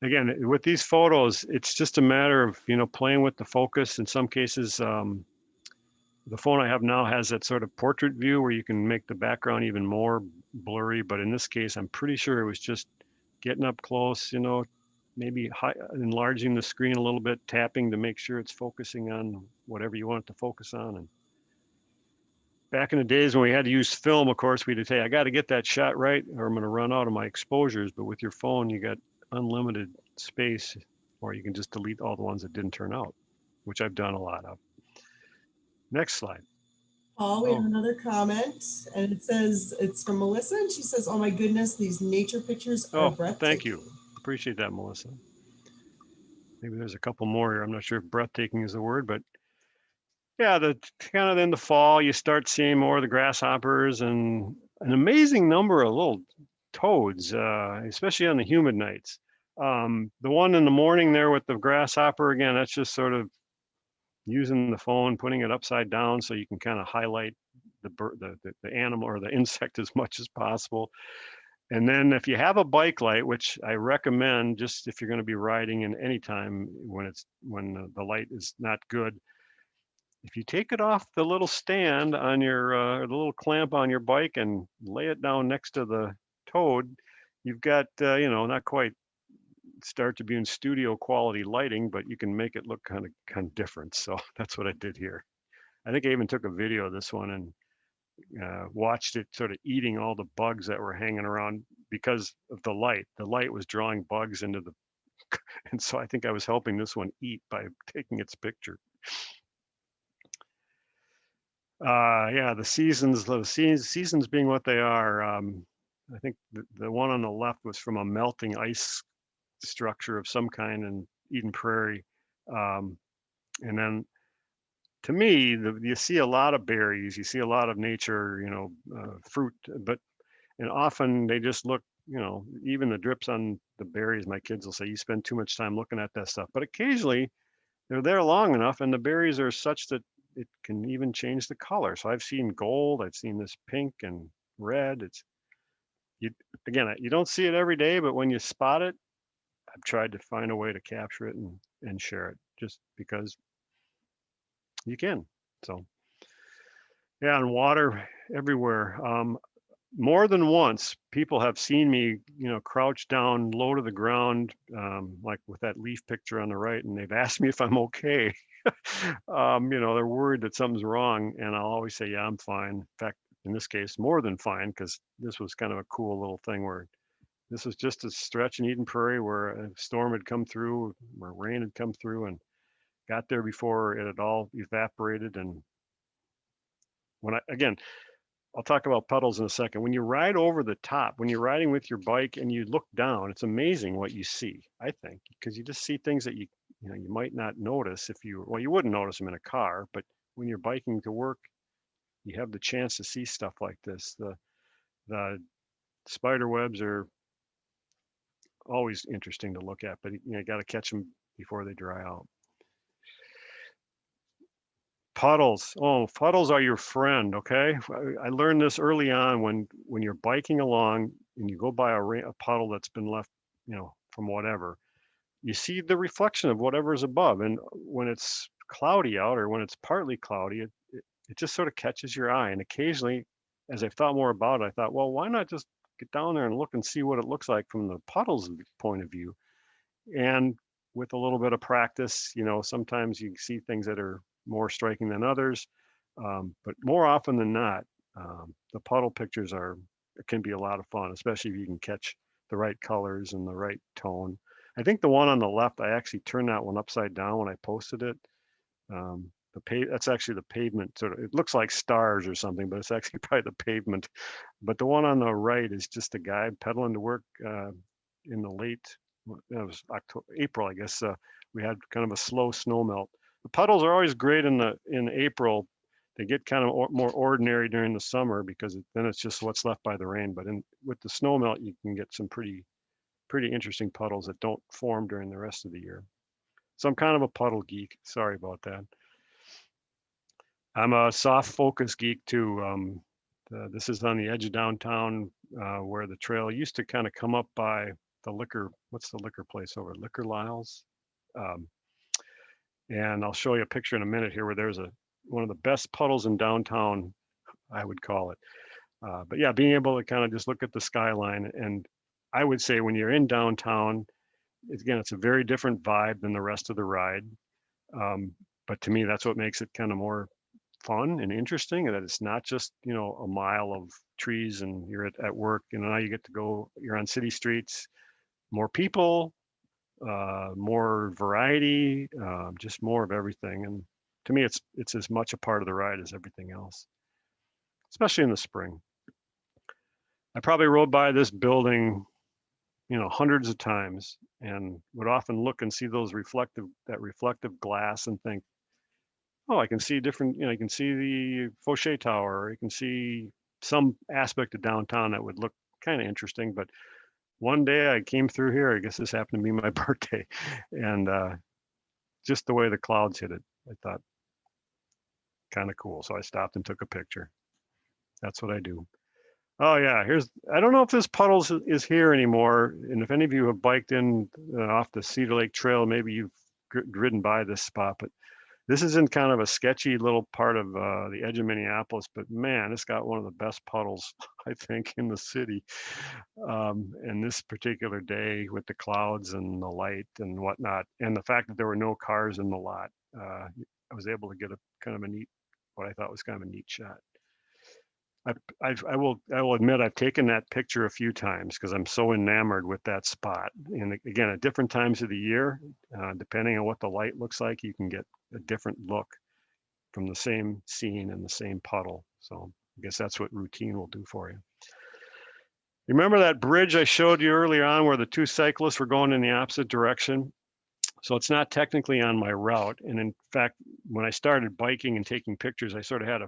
Again, with these photos, it's just a matter of, playing with the focus. In some cases, the phone I have now has that sort of portrait view where you can make the background even more blurry. But in this case, I'm pretty sure it was just getting up close, maybe enlarging the screen a little bit, tapping to make sure it's focusing on whatever you want it to focus on. And back in the days when we had to use film, of course, we'd say, I got to get that shot right or I'm going to run out of my exposures. But with your phone, you got unlimited space, or you can just delete all the ones that didn't turn out, which I've done a lot of. Next slide. Paul, we have another comment, and it says, it's from Melissa, and she says, oh my goodness, these nature pictures are breathtaking. Thank you. Appreciate that, Melissa. Maybe there's a couple more here. I'm not sure if breathtaking is the word, but yeah, the kind of in the fall, you start seeing more of the grasshoppers and an amazing number of little toads, especially on the humid nights. The one in the morning there with the grasshopper, again, that's just sort of using the phone, putting it upside down so you can kind of highlight the animal or the insect as much as possible. And then if you have a bike light, which I recommend just if you're going to be riding in any time when the light is not good, if you take it off the little stand on your the little clamp on your bike and lay it down next to the toad, you've got not quite Star Tribune studio quality lighting, but you can make it look kind of different. So that's what I did here. I think I even took a video of this one and watched it sort of eating all the bugs that were hanging around because of the light. The light was drawing bugs into the, and so I think I was helping this one eat by taking its picture. Yeah, the seasons being what they are. I think the one on the left was from a melting ice structure of some kind in Eden Prairie. And then to me, you see a lot of berries, you see a lot of nature, fruit, and often they just look, even the drips on the berries, my kids will say, you spend too much time looking at that stuff. But occasionally they're there long enough and the berries are such that it can even change the color. So I've seen gold, I've seen this pink and red. You don't see it every day, but when you spot it, I've tried to find a way to capture it and share it just because you can. So yeah, and water everywhere. More than once, people have seen me, crouch down low to the ground, like with that leaf picture on the right, and they've asked me if I'm okay. They're worried that something's wrong, and I'll always say, yeah, I'm fine. In fact, in this case, more than fine, because this was kind of a cool little thing where this was just a stretch in Eden Prairie where a storm had come through, where rain had come through, and got there before it had all evaporated. And I'll talk about puddles in a second. When you ride over the top, when you're riding with your bike and you look down, it's amazing what you see, I think, because you just see things that you you might not notice well, you wouldn't notice them in a car, but when you're biking to work, you have the chance to see stuff like this. The spider webs are always interesting to look at, but you got to catch them before they dry out. Puddles. Oh, puddles are your friend. Okay, I learned this early on when you're biking along and you go by a puddle that's been left, from whatever. You see the reflection of whatever's above, and when it's cloudy out or when it's partly cloudy, it just sort of catches your eye. And occasionally, as I've thought more about it, I thought, well, why not just get down there and look and see what it looks like from the puddle's point of view? And with a little bit of practice, sometimes you see things that are more striking than others. But more often than not, the puddle pictures can be a lot of fun, especially if you can catch the right colors and the right tone. I think the one on the left, I actually turned that one upside down when I posted it. That's actually the pavement. Sort of, it looks like stars or something, but it's actually probably the pavement. But the one on the right is just a guy pedaling to work in the late. It was April, I guess. We had kind of a slow snow melt. The puddles are always great in April. They get kind of more ordinary during the summer because then it's just what's left by the rain. But with the snow melt, you can get some pretty interesting puddles that don't form during the rest of the year. So I'm kind of a puddle geek. Sorry about that. I'm a soft focus geek too. This is on the edge of downtown where the trail used to kind of come up by what's the liquor place over? Liquor Lyles. And I'll show you a picture in a minute here where there's one of the best puddles in downtown, I would call it. But yeah, being able to kind of just look at the skyline. And I would say when you're in downtown, again, it's a very different vibe than the rest of the ride. But to me, that's what makes it kind of more fun and interesting, and that it's not just, a mile of trees and you're at work. Now you get to go, you're on city streets, more people, more variety, just more of everything. And to me, it's as much a part of the ride as everything else, especially in the spring. I probably rode by this building, hundreds of times, and would often look and see that reflective glass and think, oh, I can see different, you can see the Fauché Tower, or you can see some aspect of downtown that would look kind of interesting. But one day I came through here, I guess this happened to be my birthday, and just the way the clouds hit it, I thought kind of cool. So I stopped and took a picture. That's what I do. Oh yeah, I don't know if this puddles is here anymore. And if any of you have biked in off the Cedar Lake Trail, maybe you've ridden by this spot, but this is in kind of a sketchy little part of the edge of Minneapolis, but man, it's got one of the best puddles, I think, in the city. And this particular day with the clouds and the light and whatnot, and the fact that there were no cars in the lot, I was able to get what I thought was kind of a neat shot. I will admit I've taken that picture a few times because I'm so enamored with that spot. And again, at different times of the year, depending on what the light looks like, you can get a different look from the same scene and the same puddle. So I guess that's what routine will do for you. Remember that bridge I showed you earlier on where the two cyclists were going in the opposite direction? So it's not technically on my route. And in fact, when I started biking and taking pictures, I sort of had a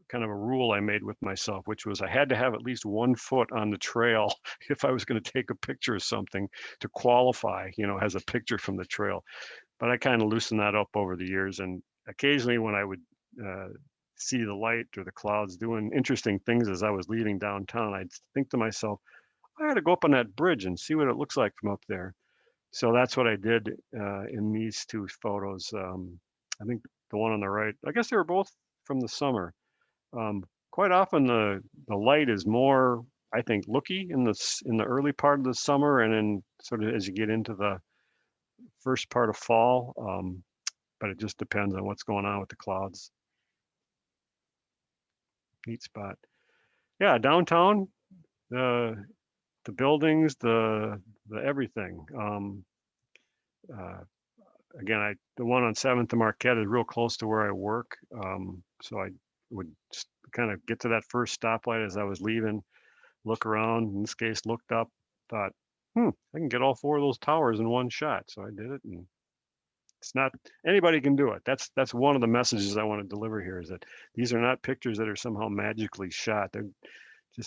kind of a rule I made with myself, which was I had to have at least 1 foot on the trail if I was going to take a picture of something to qualify, as a picture from the trail. But I kind of loosened that up over the years. And occasionally when I would see the light or the clouds doing interesting things as I was leaving downtown, I'd think to myself, I had to go up on that bridge and see what it looks like from up there. So that's what I did in these two photos. I think the one on the right, I guess they were both from the summer. Quite often the light is more, I think, looky in the early part of the summer, and then sort of as you get into the first part of fall. But it just depends on what's going on with the clouds. Neat spot. Yeah, downtown, the buildings, the everything. Again, the one on 7th and Marquette is real close to where I work. So I would just kind of get to that first stoplight as I was leaving, look around, in this case, looked up, thought, I can get all 4 of those towers in one shot. So I did it and It's not, anybody can do it. That's one of the messages I want to deliver here, is that these are not pictures that are somehow magically shot. They're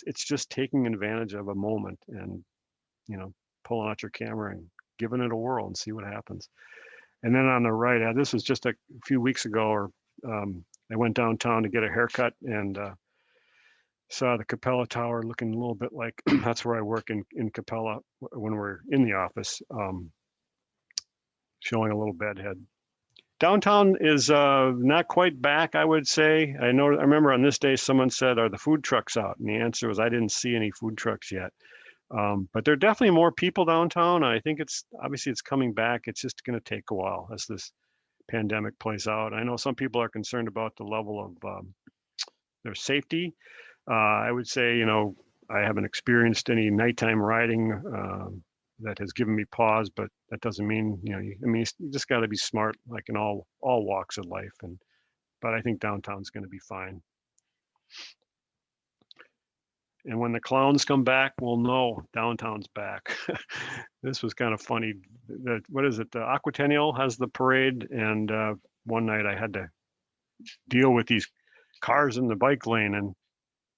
it's just taking advantage of a moment and, pulling out your camera and giving it a whirl and see what happens. And then on the right, this was just a few weeks ago, or I went downtown to get a haircut and saw the Capella Tower looking a little bit like that's where I work in Capella when we're in the office, showing a little bedhead. Downtown is not quite back, I would say. I remember on this day someone said, "Are the food trucks out?" And the answer was, I didn't see any food trucks yet. But there are definitely more people downtown. I think it's coming back. It's just going to take a while as this pandemic plays out. I know some people are concerned about the level of their safety. I would say, I haven't experienced any nighttime riding that has given me pause, but that doesn't mean, you just got to be smart, like in all walks of life. But I think downtown's going to be fine. And when the clowns come back, we'll know downtown's back. This was kind of funny. What is it? The Aquatennial has the parade, and one night I had to deal with these cars in the bike lane, and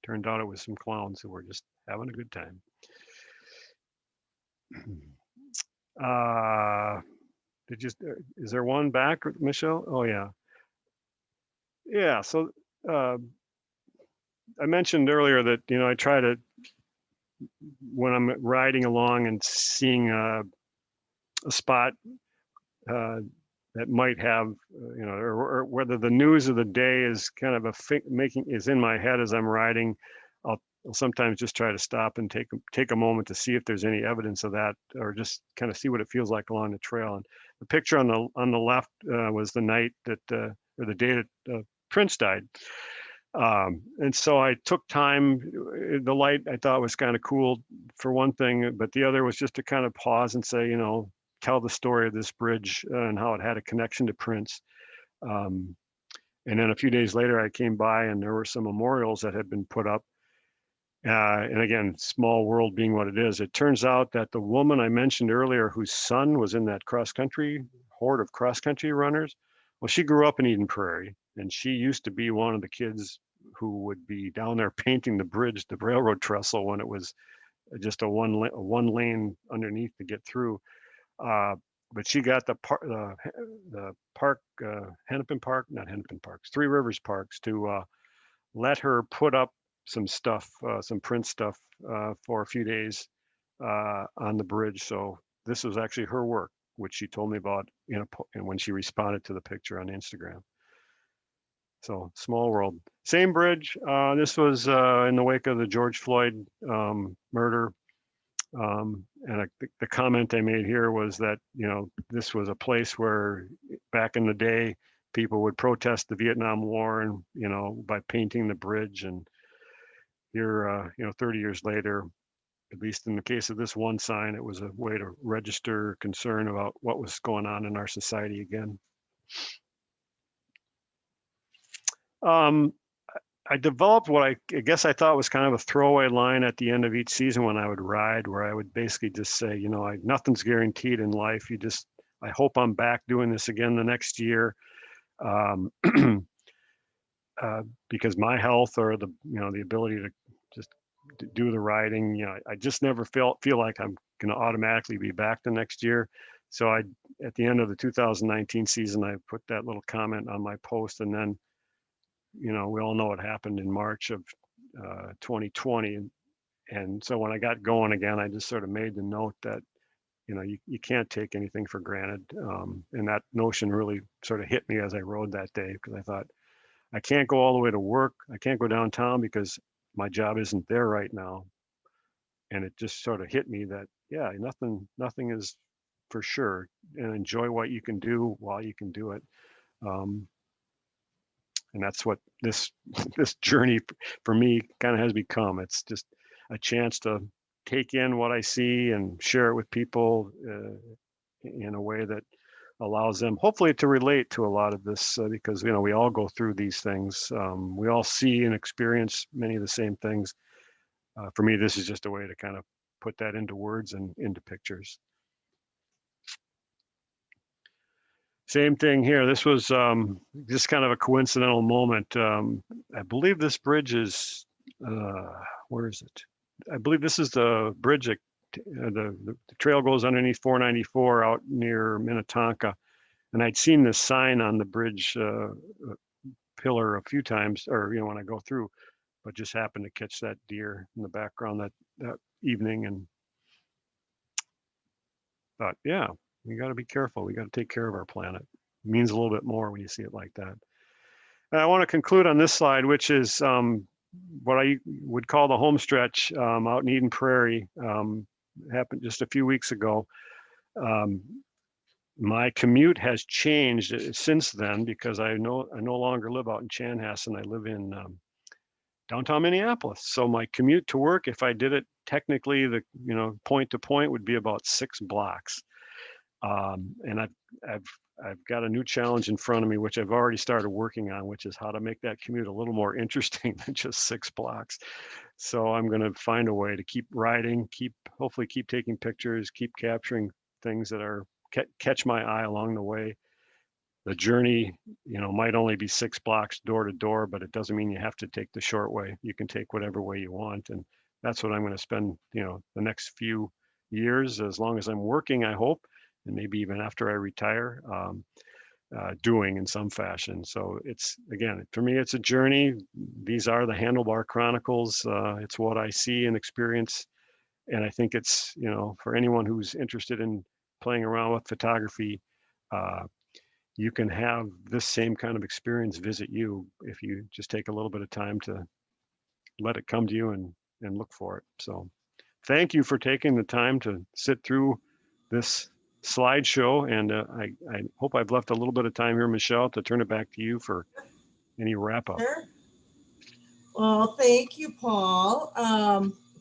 turned out it was some clowns who were just having a good time. Is there one back, Michelle? Oh yeah. Yeah, so I mentioned earlier that, I try to, when I'm riding along and seeing a spot that might have, or whether the news of the day is kind of is in my head as I'm riding, I'll sometimes just try to stop and take a moment to see if there's any evidence of that, or just kind of see what it feels like along the trail. And the picture on the left was the night that, or the day that Prince died. And so I took time. The light I thought was kind of cool for one thing, but the other was just to kind of pause and say, tell the story of this bridge and how it had a connection to Prince. And then a few days later, I came by and there were some memorials that had been put up. And again, small world being what it is, it turns out that the woman I mentioned earlier, whose son was in that horde of cross-country runners, well, she grew up in Eden Prairie, and she used to be one of the kids who would be down there painting the bridge, the railroad trestle, when it was just a one lane underneath to get through. But she got the park, Hennepin Park, not Hennepin Parks, Three Rivers Parks, to let her put up some stuff, some print stuff for a few days on the bridge. So this was actually her work, which she told me about and when she responded to the picture on Instagram. So small world. Same bridge. This was in the wake of the George Floyd murder. And the comment I made here was that, this was a place where back in the day, people would protest the Vietnam War and, by painting the bridge. And here, 30 years later, at least in the case of this one sign, it was a way to register concern about what was going on in our society again. I developed what I guess I thought was kind of a throwaway line at the end of each season when I would ride, where I would basically just say, nothing's guaranteed in life. I hope I'm back doing this again the next year. Because my health, or the ability to just do the riding, I just never feel like I'm going to automatically be back the next year. So at the end of the 2019 season, I put that little comment on my post, and then, we all know what happened in March of 2020. And so when I got going again, I just sort of made the note that, you can't take anything for granted. And that notion really sort of hit me as I rode that day, because I thought, I can't go all the way to work. I can't go downtown because my job isn't there right now. And it just sort of hit me that, yeah, nothing is for sure, and enjoy what you can do while you can do it. And that's what this journey for me kind of has become. It's just a chance to take in what I see and share it with people in a way that allows them hopefully to relate to a lot of this, because we all go through these things. We all see and experience many of the same things. For me, this is just a way to kind of put that into words and into pictures. Same thing here. This was just kind of a coincidental moment. I believe this bridge is, where is it? I believe this is the bridge that the trail goes underneath 494 out near Minnetonka. And I'd seen this sign on the bridge pillar a few times, or, when I go through, but just happened to catch that deer in the background that evening and thought, yeah, we got to be careful. We got to take care of our planet. It means a little bit more when you see it like that. And I want to conclude on this slide, which is what I would call the home stretch out in Eden Prairie. Happened just a few weeks ago. My commute has changed since then because I no longer live out in Chanhassen. I live in downtown Minneapolis. So my commute to work, if I did it technically, point to point, would be about 6 blocks. And I've got a new challenge in front of me, which I've already started working on, which is how to make that commute a little more interesting than just 6 blocks. So I'm going to find a way to keep riding, hopefully keep taking pictures, keep capturing things that are catch my eye along the way. The journey, might only be 6 blocks door to door, but it doesn't mean you have to take the short way. You can take whatever way you want. And that's what I'm going to spend, the next few years, as long as I'm working, I hope, and maybe even after I retire, doing in some fashion. So it's, again, for me, it's a journey. These are the Handlebar Chronicles. It's what I see and experience. And I think it's, for anyone who's interested in playing around with photography, you can have this same kind of experience visit you if you just take a little bit of time to let it come to you and look for it. So thank you for taking the time to sit through this slideshow. And I hope I've left a little bit of time here, Michelle, to turn it back to you for any wrap up. Sure. Well, thank you, Paul.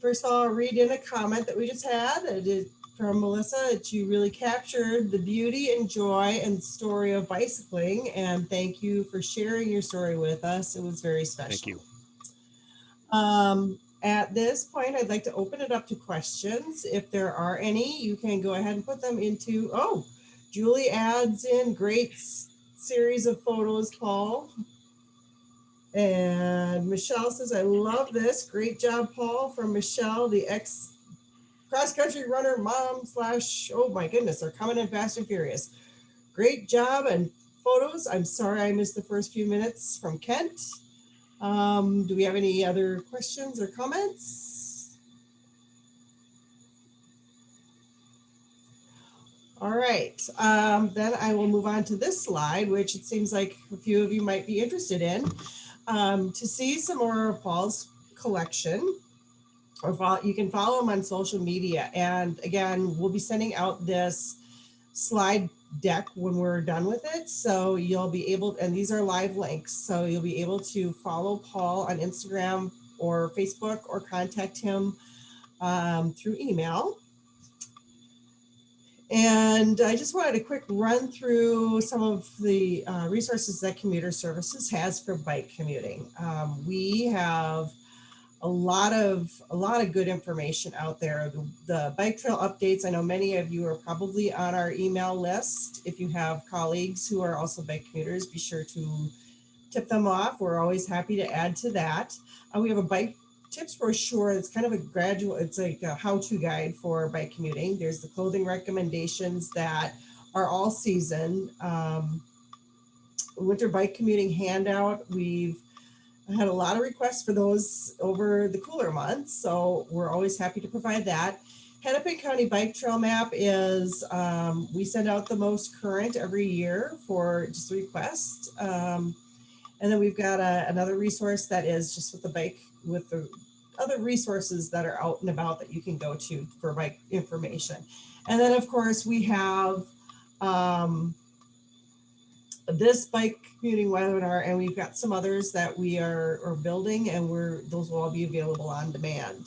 First of all, I'll read in a comment that we just had. It is from Melissa that you really captured the beauty and joy and story of bicycling. And thank you for sharing your story with us. It was very special. Thank you. At this point, I'd like to open it up to questions. If there are any, you can go ahead and put them into, Julie adds in great series of photos, Paul. And Michelle says, I love this. Great job, Paul, from Michelle, the cross-country runner mom / oh my goodness, they're coming in fast and furious. Great job and photos. I'm sorry I missed the first few minutes, from Kent. Do we have any other questions or comments? All right, then I will move on to this slide, which it seems like a few of you might be interested in. To see some more of Paul's collection, you can follow him on social media. And again, we'll be sending out this slide deck when we're done with it. So you'll be able, and these are live links, so you'll be able to follow Paul on Instagram or Facebook or contact him through email. And I just wanted a quick run through some of the resources that Commuter Services has for bike commuting. We have a lot of good information out there. The bike trail updates, I know many of you are probably on our email list. If you have colleagues who are also bike commuters, be sure to tip them off. We're always happy to add to that. We have a bike tips brochure. It's kind of it's like a how-to guide for bike commuting. There's the clothing recommendations that are all season. Winter bike commuting handout. We've had a lot of requests for those over the cooler months, so we're always happy to provide that. Hennepin County Bike Trail Map is, we send out the most current every year for just a request. And then we've got another resource that is just with the other resources that are out and about that you can go to for bike information. And then of course we have this bike commuting webinar, and we've got some others that we are building, and those will all be available on demand.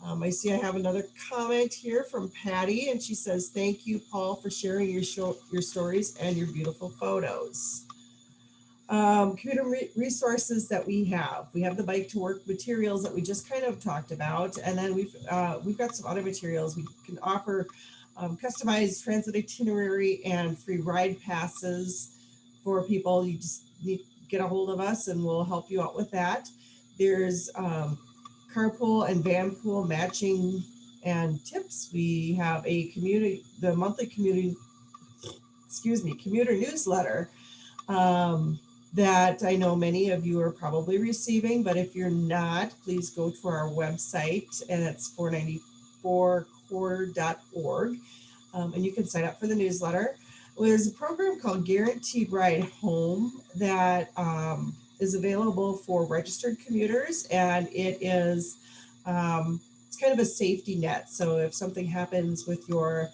I see I have another comment here from Patty, and she says, thank you, Paul, for sharing your stories and your beautiful photos. Commuter resources that we have the bike to work materials that we just kind of talked about, and then we've got some other materials we can offer. customized transit itinerary and free ride passes for people. You just need to get a hold of us and we'll help you out with that. There's carpool and van pool matching and tips. We have the monthly commuter newsletter that I know many of you are probably receiving, but if you're not, please go to our website, and it's 494quarter.org, and you can sign up for the newsletter. There's a program called Guaranteed Ride Home that is available for registered commuters, and it is it's kind of a safety net. So if something happens with your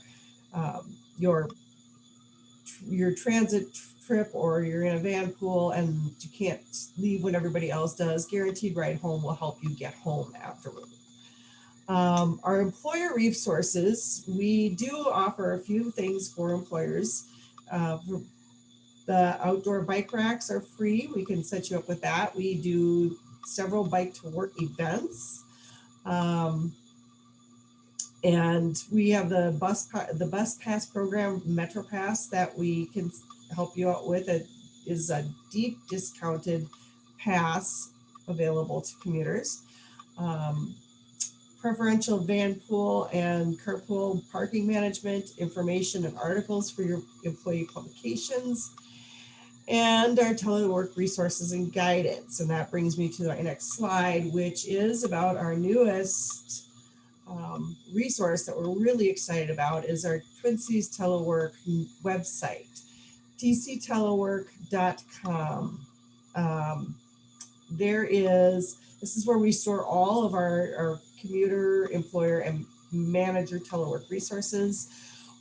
transit trip, or you're in a van pool and you can't leave when everybody else does, Guaranteed Ride Home will help you get home afterward. Our employer resources, we do offer a few things for employers. The outdoor bike racks are free. We can set you up with that. We do several bike to work events. And we have the bus pass program, Metro Pass, that we can help you out with. It is a deep discounted pass available to commuters. Preferential van pool and carpool parking management, information and articles for your employee publications, and our telework resources and guidance. And that brings me to our next slide, which is about our newest resource that we're really excited about, is our Twin Cities Telework website, tctelework.com. This is where we store all of our commuter, employer, and manager telework resources.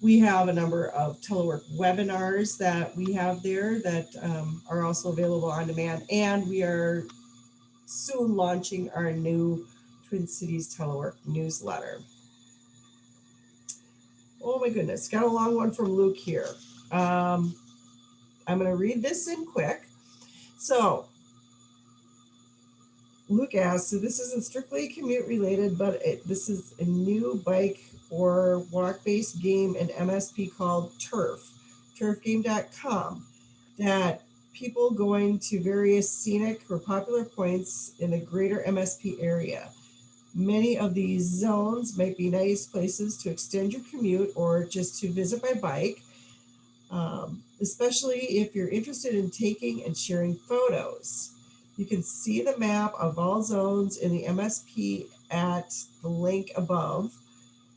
We have a number of telework webinars that we have there that are also available on demand, and we are soon launching our new Twin Cities Telework newsletter. Oh my goodness, got a long one from Luke here. I'm going to read this in quick. So Luke asks, so this isn't strictly commute related, but this is a new bike or walk-based game and MSP called turfgame.com, that people going to various scenic or popular points in the greater MSP area. Many of these zones might be nice places to extend your commute or just to visit by bike, especially if you're interested in taking and sharing photos. You can see the map of all zones in the MSP at the link above.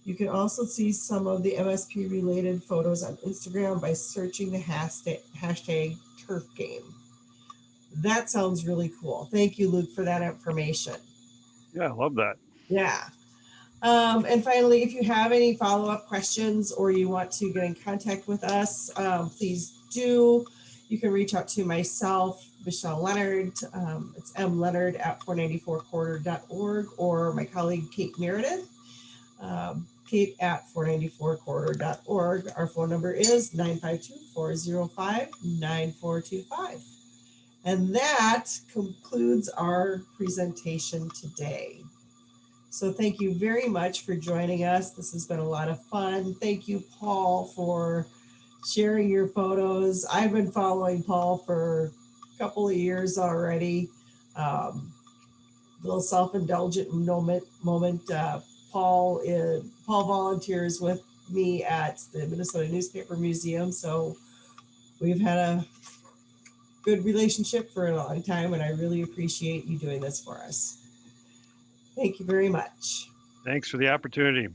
You can also see some of the MSP related photos on Instagram by searching the hashtag TurfGame. That sounds really cool. Thank you, Luke, for that information. Yeah, I love that. Yeah. And finally, if you have any follow-up questions or you want to get in contact with us, please do. You can reach out to myself, Michelle Leonard. It's mleonard@494quarter.org, or my colleague, Kate Meredith, Kate at 494quarter.org. Our phone number is 952-405-9425. And that concludes our presentation today. So thank you very much for joining us. This has been a lot of fun. Thank you, Paul, for sharing your photos. I've been following Paul for a couple of years already. Little self-indulgent moment. Paul volunteers with me at the Minnesota Newspaper Museum, so we've had a good relationship for a long time, and I really appreciate you doing this for us. Thank you very much. Thanks for the opportunity.